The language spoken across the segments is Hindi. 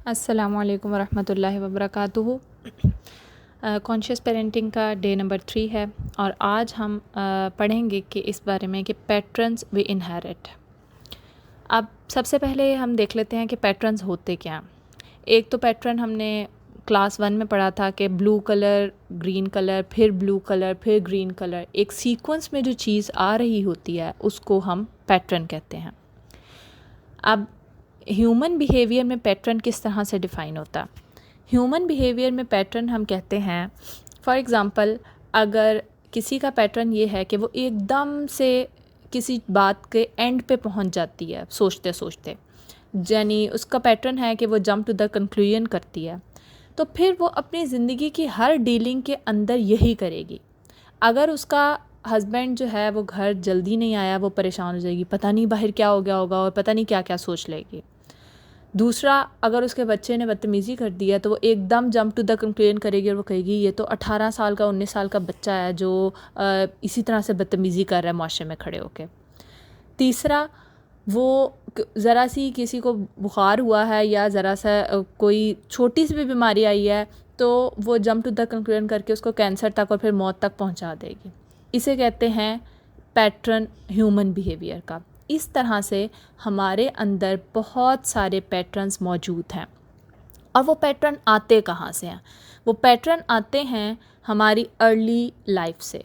अस्सलामुअलैकुम वरहमतुल्लाहि वबरकातुहू। कॉन्शियस पेरेंटिंग का डे नंबर 3 है और आज हम पढ़ेंगे कि इस बारे में कि पैटर्न्स वी इनहेरिट। अब सबसे पहले हम देख लेते हैं कि पैटर्न्स होते क्या हैं। एक तो पैटर्न हमने क्लास 1 में पढ़ा था कि ब्लू कलर, ग्रीन कलर, फिर ब्लू कलर, फिर ग्रीन कलर, एक सीक्वेंस में जो चीज़ आ रही होती है उसको हम पैटर्न कहते हैं। अब ह्यूमन बिहेवियर में पैटर्न किस तरह से डिफ़ाइन होता है? ह्यूमन बिहेवियर में पैटर्न हम कहते हैं, फॉर एग्ज़ाम्पल अगर किसी का पैटर्न ये है कि वो एकदम से किसी बात के एंड पे पहुंच जाती है सोचते सोचते, यानी उसका पैटर्न है कि वो जंप टू द कंक्लूजन करती है, तो फिर वो अपनी ज़िंदगी की हर डीलिंग के अंदर यही करेगी। अगर उसका हस्बैंड जो है वो घर जल्दी नहीं आया, वो परेशान हो जाएगी, पता नहीं बाहर क्या हो गया होगा और पता नहीं क्या क्या सोच लेगी। दूसरा, अगर उसके बच्चे ने बदतमीज़ी कर दी है तो वो एकदम जंप टू द कंक्लूजन करेगी और वो कहेगी ये तो 18 साल का 19 साल का बच्चा है जो इसी तरह से बदतमीज़ी कर रहा है माशरे में खड़े होकर। तीसरा, वो ज़रा सी किसी को बुखार हुआ है या ज़रा सा कोई छोटी सी भी बीमारी आई है तो वो जंप टू द कंक्लूजन करके उसको कैंसर तक और फिर मौत तक पहुंचा देगी। इसे कहते हैं पैटर्न ह्यूमन बिहेवियर का। इस तरह से हमारे अंदर बहुत सारे पैटर्न्स मौजूद हैं। और वो पैटर्न आते कहाँ से हैं? वो पैटर्न आते हैं हमारी अर्ली लाइफ से।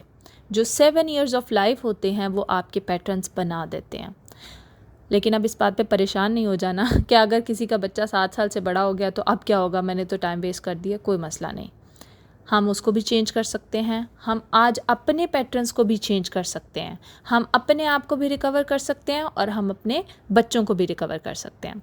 जो 7 इयर्स ऑफ लाइफ होते हैं वो आपके पैटर्न्स बना देते हैं। लेकिन अब इस बात पे परेशान नहीं हो जाना कि अगर किसी का बच्चा 7 साल से बड़ा हो गया तो अब क्या होगा, मैंने तो टाइम वेस्ट कर दिया। कोई मसला नहीं, हम उसको भी चेंज कर सकते हैं। हम आज अपने पैटर्न्स को भी चेंज कर सकते हैं। हम अपने आप को भी रिकवर कर सकते हैं और हम अपने बच्चों को भी रिकवर कर सकते हैं।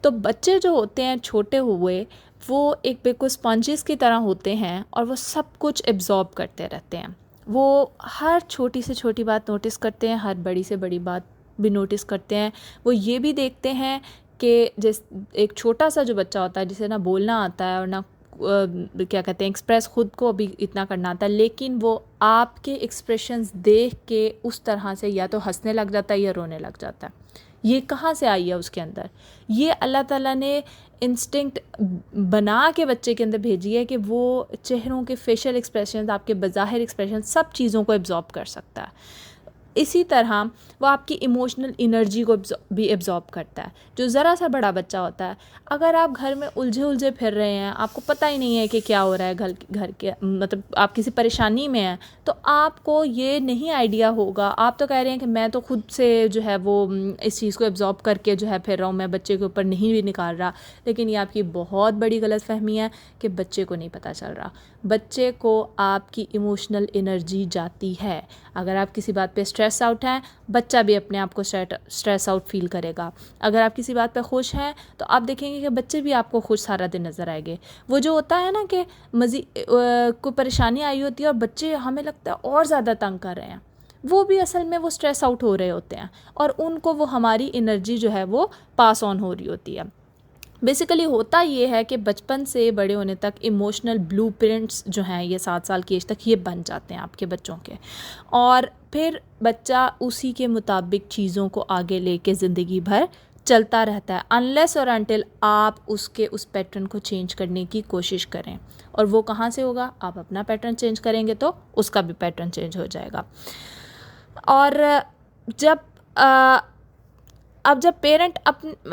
तो बच्चे जो होते हैं छोटे हुए, वो एक बिल्कुल स्पंजेस की तरह होते हैं और वो सब कुछ एब्जॉर्ब करते रहते हैं। वो हर छोटी से छोटी बात नोटिस करते हैं, हर बड़ी से बड़ी बात भी नोटिस करते हैं। वो ये भी देखते हैं कि जिस एक छोटा सा जो बच्चा होता है जिसे ना बोलना आता है और ना क्या कहते हैं एक्सप्रेस ख़ुद को अभी इतना करना आता है, लेकिन वो आपके एक्सप्रेशंस देख के उस तरह से या तो हंसने लग जाता है या रोने लग जाता है। ये कहाँ से आई है उसके अंदर? ये अल्लाह ताला ने इंस्टिंक्ट बना के बच्चे के अंदर भेजी है कि वो चेहरों के फेशियल एक्सप्रेशंस, आपके बज़ाहिर एक्सप्रेशन, सब चीज़ों को एब्जॉर्ब कर सकता है। इसी तरह वो आपकी इमोशनल एनर्जी को भी एब्जॉर्ब करता है। जो ज़रा सा बड़ा बच्चा होता है, अगर आप घर में उलझे फिर रहे हैं, आपको पता ही नहीं है कि क्या हो रहा है घर के, मतलब आप किसी परेशानी में हैं, तो आपको ये नहीं आइडिया होगा। आप तो कह रहे हैं कि मैं तो खुद से जो है वो इस चीज़ को एब्जॉर्ब करके जो है फिर रहा हूँ, मैं बच्चे के ऊपर नहीं भी निकाल रहा। लेकिन ये आपकी बहुत बड़ी गलतफहमी है कि बच्चे को नहीं पता चल रहा। बच्चे को आपकी इमोशनल एनर्जी जाती है। अगर आप किसी बात पे स्ट्रेस आउट हैं, बच्चा भी अपने आप को स्ट्रेस आउट फील करेगा। अगर आप किसी बात पे खुश हैं तो आप देखेंगे कि बच्चे भी आपको खुश सारा दिन नज़र आएंगे। वो जो होता है ना कि कोई परेशानी आई होती है और बच्चे हमें लगता है और ज़्यादा तंग कर रहे हैं, वो भी असल में वो स्ट्रेस आउट हो रहे होते हैं और उनको वो हमारी एनर्जी जो है वो पास ऑन हो रही होती है। बेसिकली होता ये है कि बचपन से बड़े होने तक इमोशनल ब्लूप्रिंट्स जो हैं ये 7 साल की एज तक ये बन जाते हैं आपके बच्चों के, और फिर बच्चा उसी के मुताबिक चीज़ों को आगे लेके ज़िंदगी भर चलता रहता है, अनलेस और अनटिल आप उसके उस पैटर्न को चेंज करने की कोशिश करें। और वो कहाँ से होगा? आप अपना पैटर्न चेंज करेंगे तो उसका भी पैटर्न चेंज हो जाएगा। और जब अब जब पेरेंट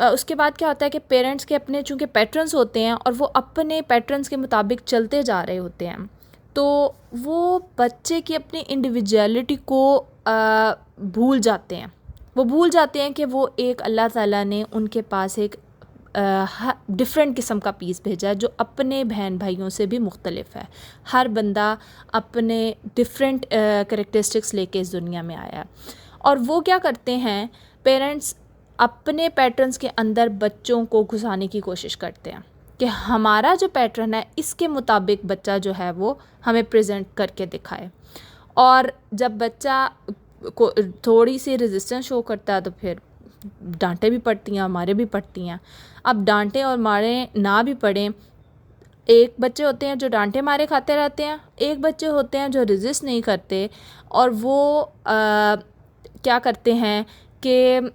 उसके बाद क्या होता है कि पेरेंट्स के अपने चूँकि पैटर्न्स होते हैं और वो अपने पैटर्न्स के मुताबिक चलते जा रहे होते हैं, तो वो बच्चे की अपनी इंडिविजुअलिटी को भूल जाते हैं। वो भूल जाते हैं कि वो एक अल्लाह ताला ने उनके पास एक डिफरेंट किस्म का पीस भेजा है जो अपने बहन भाइयों से भी मुख्तलिफ है। हर बंदा अपने डिफरेंट कैरेक्टरिस्टिक्स लेके इस दुनिया में आया है। और वो क्या करते हैं, पेरेंट्स अपने पैटर्न्स के अंदर बच्चों को घुसाने की कोशिश करते हैं कि हमारा जो पैटर्न है इसके मुताबिक बच्चा जो है वो हमें प्रेजेंट करके दिखाए। और जब बच्चा को थोड़ी सी रेजिस्टेंस शो करता है तो फिर डांटे भी पड़ती हैं, मारे भी पड़ती हैं। अब डांटे और मारे ना भी पड़ें, एक बच्चे होते हैं जो डांटे मारे खाते रहते हैं, एक बच्चे होते हैं जो रेजिस्ट नहीं करते और वो क्या करते हैं कि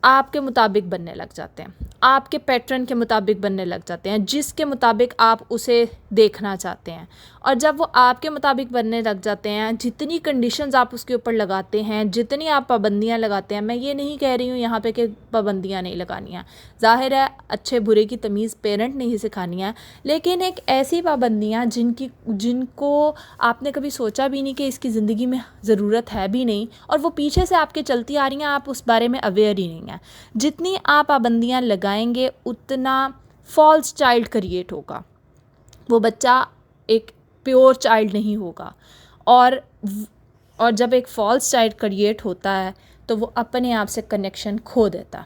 आपके मुताबिक बनने लग जाते हैं। आपके पैटर्न के मुताबिक बनने लग जाते हैं, जिसके मुताबिक आप उसे देखना चाहते हैं। और जब वो आपके मुताबिक बनने लग जाते हैं, जितनी कंडीशंस आप उसके ऊपर लगाते हैं, जितनी आप पाबंदियां लगाते हैं, मैं ये नहीं कह रही हूँ यहाँ पे कि पाबंदियां नहीं लगानी हैं, ज़ाहिर है अच्छे बुरे की तमीज़ पेरेंट ने ही सिखानी है, लेकिन एक ऐसी पाबंदियाँ जिनको आपने कभी सोचा भी नहीं कि इसकी ज़िंदगी में ज़रूरत है भी नहीं, और वो पीछे से आपके चलती आ रही हैं, आप उस बारे में अवेयर ही नहीं हैं। जितनी आप पाबंदियाँ लगाएंगे उतना फॉल्स चाइल्ड क्रिएट होगा, वो बच्चा एक प्योर चाइल्ड नहीं होगा। और जब एक फॉल्स चाइल्ड क्रिएट होता है तो वो अपने आप से कनेक्शन खो देता।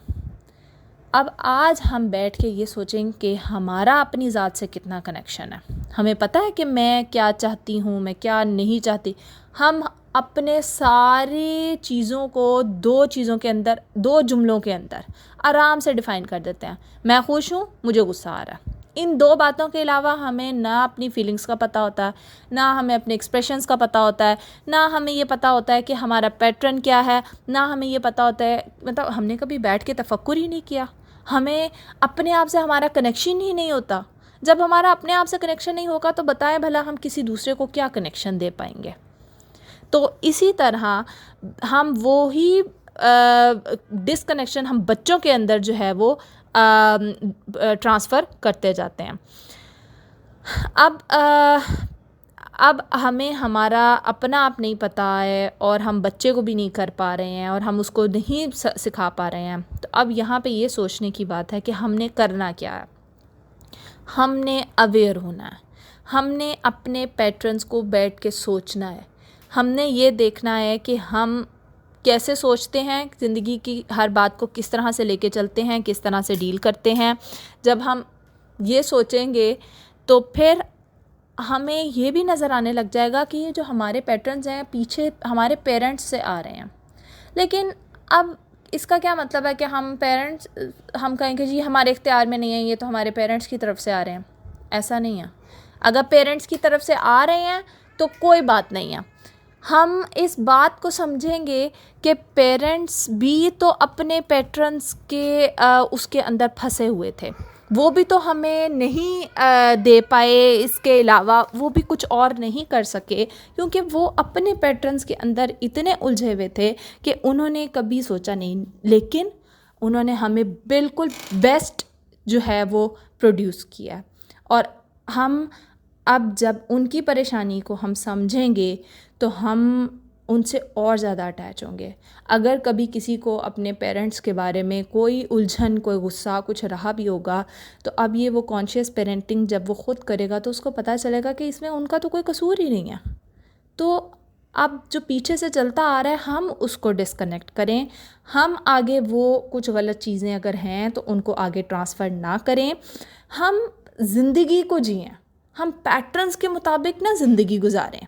अब आज हम बैठ के ये सोचेंगे कि हमारा अपनी ज़ात से कितना कनेक्शन है, हमें पता है कि मैं क्या चाहती हूँ, मैं क्या नहीं चाहती। हम अपने सारी चीज़ों को दो चीज़ों के अंदर, दो जुमलों के अंदर आराम से डिफ़ाइन कर देते हैं। मैं खुश हूँ, मुझे गुस्सा आ रहा है। इन दो बातों के अलावा हमें ना अपनी फीलिंग्स का पता होता है, ना हमें अपने एक्सप्रेशंस का पता होता है, ना हमें ये पता होता है कि हमारा पैटर्न क्या है, ना हमें ये पता होता है, मतलब हमने कभी बैठ के तफक्कुर ही नहीं किया। हमें अपने आप से हमारा कनेक्शन ही नहीं होता। जब हमारा अपने आप से कनेक्शन नहीं होगा तो बताएं भला हम किसी दूसरे को क्या कनेक्शन दे पाएंगे। तो इसी तरह हम वो ही डिसकनेक्शन हम बच्चों के अंदर जो है वो ट्रांसफ़र करते जाते हैं। अब हमें हमारा अपना आप नहीं पता है और हम बच्चे को भी नहीं कर पा रहे हैं और हम उसको नहीं सिखा पा रहे हैं। तो अब यहाँ पे ये सोचने की बात है कि हमने करना क्या है। हमने अवेयर होना है, हमने अपने पैटर्न्स को बैठ के सोचना है, हमने ये देखना है कि हम कैसे सोचते हैं, ज़िंदगी की हर बात को किस तरह से लेके चलते हैं, किस तरह से डील करते हैं। जब हम ये सोचेंगे तो फिर हमें ये भी नज़र आने लग जाएगा कि ये जो हमारे पैटर्न्स हैं पीछे हमारे पेरेंट्स से आ रहे हैं। लेकिन अब इसका क्या मतलब है कि हम कहेंगे जी हमारे इख्तियार में नहीं है, ये तो हमारे पेरेंट्स की तरफ से आ रहे हैं। ऐसा नहीं है। अगर पेरेंट्स की तरफ से आ रहे हैं तो कोई बात नहीं है। हम इस बात को समझेंगे कि पेरेंट्स भी तो अपने पैटर्न्स के उसके अंदर फंसे हुए थे, वो भी तो हमें नहीं दे पाए, इसके अलावा वो भी कुछ और नहीं कर सके, क्योंकि वो अपने पैटर्न्स के अंदर इतने उलझे हुए थे कि उन्होंने कभी सोचा नहीं, लेकिन उन्होंने हमें बिल्कुल बेस्ट जो है वो प्रोड्यूस किया। और हम अब जब उनकी परेशानी को हम समझेंगे तो हम उनसे और ज़्यादा अटैच होंगे। अगर कभी किसी को अपने पेरेंट्स के बारे में कोई उलझन, कोई गुस्सा कुछ रहा भी होगा, तो अब ये वो कॉन्शियस पेरेंटिंग जब वो ख़ुद करेगा तो उसको पता चलेगा कि इसमें उनका तो कोई कसूर ही नहीं है। तो अब जो पीछे से चलता आ रहा है हम उसको डिस्कनेक्ट करें। हम आगे वो कुछ गलत चीज़ें अगर हैं तो उनको आगे ट्रांसफ़र ना करें। हम ज़िंदगी को जिएं, हम पैटर्न्स के मुताबिक ना ज़िंदगी गुजारें।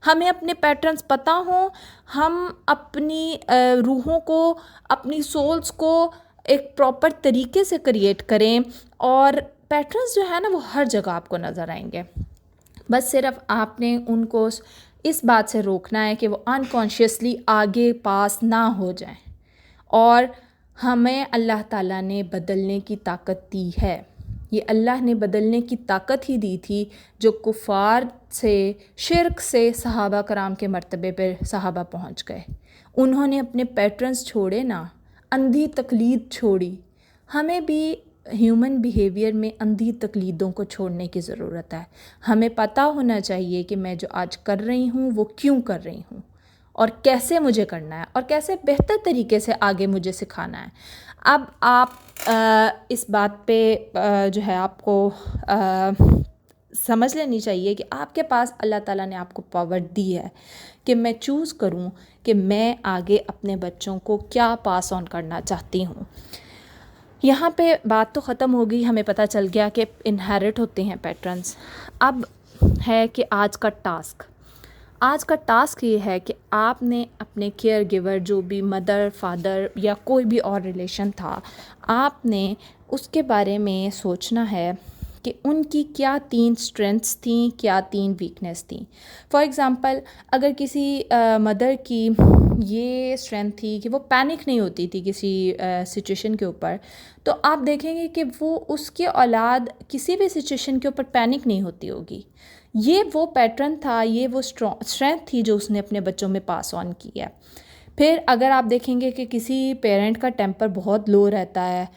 हमें अपने पैटर्न्स पता हों, हम अपनी रूहों को, अपनी सोल्स को एक प्रॉपर तरीके से क्रिएट करें, और पैटर्न्स जो है ना वो हर जगह आपको नज़र आएंगे। बस सिर्फ आपने उनको इस बात से रोकना है कि वो अनकॉन्शियसली आगे पास ना हो जाएं। और हमें अल्लाह ताला ने बदलने की ताकत दी है। ये अल्लाह ने बदलने की ताकत ही दी थी जो कुफ़ार से, शिर्क से सहाबा कराम के मर्तबे पर सहाबा पहुंच गए। उन्होंने अपने पैटर्न्स छोड़े ना, अंधी तकलीद छोड़ी। हमें भी ह्यूमन बिहेवियर में अंधी तकलीदों को छोड़ने की ज़रूरत है। हमें पता होना चाहिए कि मैं जो आज कर रही हूँ वो क्यों कर रही हूँ और कैसे मुझे करना है और कैसे बेहतर तरीके से आगे मुझे सिखाना है। अब आप इस बात पे जो है आपको समझ लेनी चाहिए कि आपके पास अल्लाह ताला ने आपको पावर दी है कि मैं चूज़ करूं कि मैं आगे अपने बच्चों को क्या पास ऑन करना चाहती हूं। यहाँ पे बात तो ख़त्म हो गई, हमें पता चल गया कि इनहेरिट होते हैं पैटर्न्स। अब है कि आज का टास्क ये है कि आपने अपने केयर गिवर, जो भी मदर, फादर या कोई भी और रिलेशन था, आपने उसके बारे में सोचना है कि उनकी क्या 3 स्ट्रेंथ्स थी, क्या 3 वीकनेस थी। फॉर एग्ज़ाम्पल अगर किसी मदर की ये स्ट्रेंथ थी कि वो पैनिक नहीं होती थी किसी सिचुएशन के ऊपर, तो आप देखेंगे कि वो उसकी औलाद किसी भी सिचुएशन के ऊपर पैनिक नहीं होती होगी। ये वो पैटर्न था, ये वो स्ट्रेंथ थी जो उसने अपने बच्चों में पास ऑन की है। फिर अगर आप देखेंगे कि किसी पेरेंट का टेम्पर बहुत लो रहता है,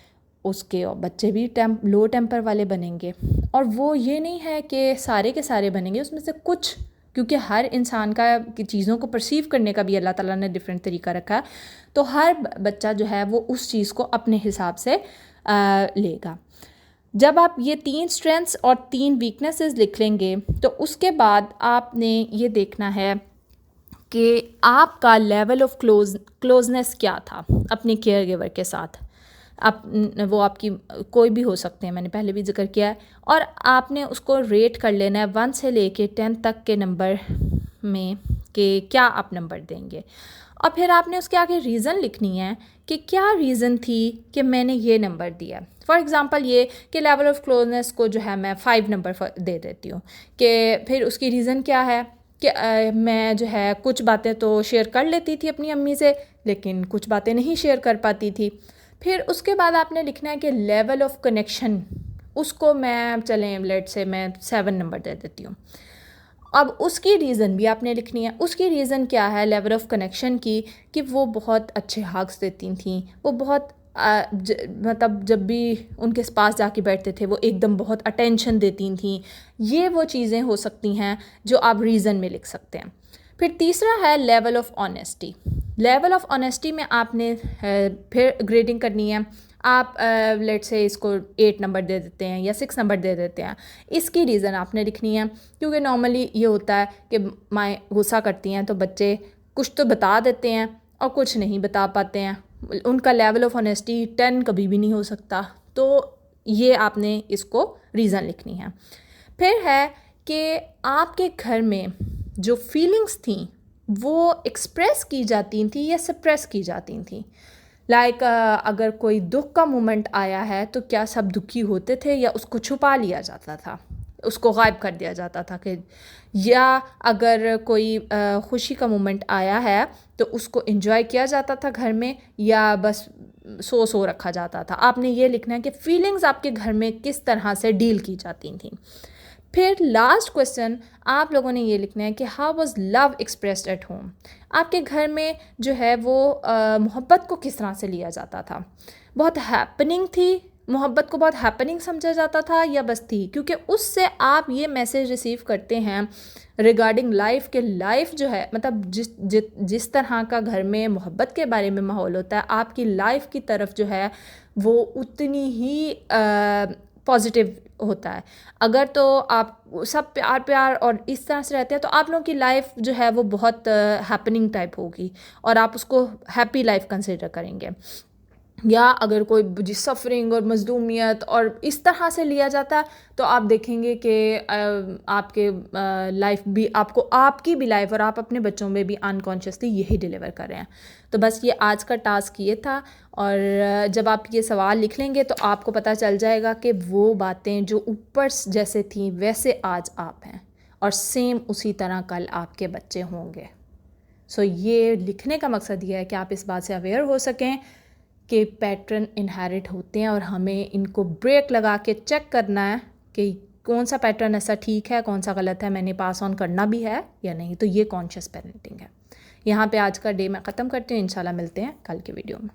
उसके बच्चे भी लो टेम्पर वाले बनेंगे। और वो ये नहीं है कि सारे के सारे बनेंगे, उसमें से कुछ, क्योंकि हर इंसान का चीज़ों को परसीव करने का भी अल्लाह ताला ने डिफरेंट तरीका रखा है, तो हर बच्चा जो है वो उस चीज़ को अपने हिसाब से लेगा। जब आप ये 3 स्ट्रेंथ्स और 3 वीकनेसेस लिख लेंगे तो उसके बाद आपने ये देखना है कि आपका लेवल ऑफ क्लोजनेस क्या था अपने केयर गिवर के साथ। आप वो आपकी कोई भी हो सकते हैं, मैंने पहले भी जिक्र किया है, और आपने उसको रेट कर लेना है 1 से लेके 10 तक के नंबर में कि क्या आप नंबर देंगे। और फिर आपने उसके आगे रीज़न लिखनी है कि क्या रीज़न थी कि मैंने ये नंबर दिया। फॉर एग्ज़ाम्पल ये कि लेवल ऑफ क्लोजनेस को जो है मैं 5 नंबर दे देती हूँ, कि फिर उसकी रीज़न क्या है कि मैं जो है कुछ बातें तो शेयर कर लेती थी अपनी अम्मी से, लेकिन कुछ बातें नहीं शेयर कर पाती थी। फिर उसके बाद आपने लिखना है कि लेवल ऑफ कनेक्शन, उसको मैं चलें लेट से मैं 7 नंबर दे देती हूँ। अब उसकी रीज़न भी आपने लिखनी है। उसकी रीज़न क्या है लेवल ऑफ कनेक्शन की, कि वो बहुत अच्छे हग्स देती थी, वो बहुत मतलब जब भी उनके पास जाके बैठते थे वो एकदम बहुत अटेंशन देती थी। ये वो चीज़ें हो सकती हैं जो आप रीज़न में लिख सकते हैं। फिर तीसरा है level of honesty. Level of honesty में आपने फिर ग्रेडिंग करनी है। आप लेट से इसको 8 नंबर दे देते हैं या 6 नंबर दे देते हैं। इसकी रीज़न आपने लिखनी है, क्योंकि नॉर्मली ये होता है कि माएँ गुस्सा करती हैं तो बच्चे कुछ तो बता देते हैं और कुछ नहीं बता पाते हैं। उनका लेवल ऑफ ऑनेस्टी 10 कभी भी नहीं हो सकता। तो ये आपने इसको रीज़न लिखनी है। फिर है कि आपके घर में जो फीलिंग्स थी वो एक्सप्रेस की जाती थी या सप्रेस की जाती थी। लाइक अगर कोई दुख का मोमेंट आया है तो क्या सब दुखी होते थे या उसको छुपा लिया जाता था, उसको गायब कर दिया जाता था कि, या अगर कोई खुशी का मोमेंट आया है तो उसको एंजॉय किया जाता था घर में या बस सो रखा जाता था। आपने ये लिखना है कि फीलिंग्स आपके घर में किस तरह से डील की जाती थी। फिर लास्ट क्वेश्चन आप लोगों ने ये लिखना है कि how was love expressed at home. आपके घर में जो है वो मोहब्बत को किस तरह से लिया जाता था। बहुत हैपनिंग थी, मोहब्बत को बहुत हैपनिंग समझा जाता था या बस थी, क्योंकि उससे आप ये मैसेज रिसीव करते हैं रिगार्डिंग लाइफ के लाइफ जो है, मतलब जिस तरह का घर में मोहब्बत के बारे में माहौल होता है, आपकी लाइफ की तरफ जो है वो उतनी ही पॉजिटिव होता है। अगर तो आप सब प्यार और इस तरह से रहते हैं तो आप लोगों की लाइफ जो है वो बहुत हैपनिंग टाइप होगी और आप उसको हैप्पी लाइफ कंसिडर करेंगे। या अगर कोई सफरिंग और मजलूमियत और इस तरह से लिया जाता है तो आप देखेंगे कि आपके लाइफ भी आपको आपकी भी लाइफ और आप अपने बच्चों में भी अनकॉन्शियसली यही डिलीवर कर रहे हैं। तो बस ये आज का टास्क ये था, और जब आप ये सवाल लिख लेंगे तो आपको पता चल जाएगा कि वो बातें जो ऊपर जैसे थी वैसे आज आप हैं और सेम उसी तरह कल आपके बच्चे होंगे। सो ये लिखने का मकसद ये है कि आप इस बात से अवेयर हो सकें कि पैटर्न इनहेरिट होते हैं और हमें इनको ब्रेक लगा के चेक करना है कि कौन सा पैटर्न ऐसा ठीक है, कौन सा गलत है, मैंने पास ऑन करना भी है या नहीं। तो ये कॉन्शियस पेरेंटिंग है। यहाँ पे आज का डे मैं ख़त्म करती हूँ। इंशाल्लाह मिलते हैं कल के वीडियो में।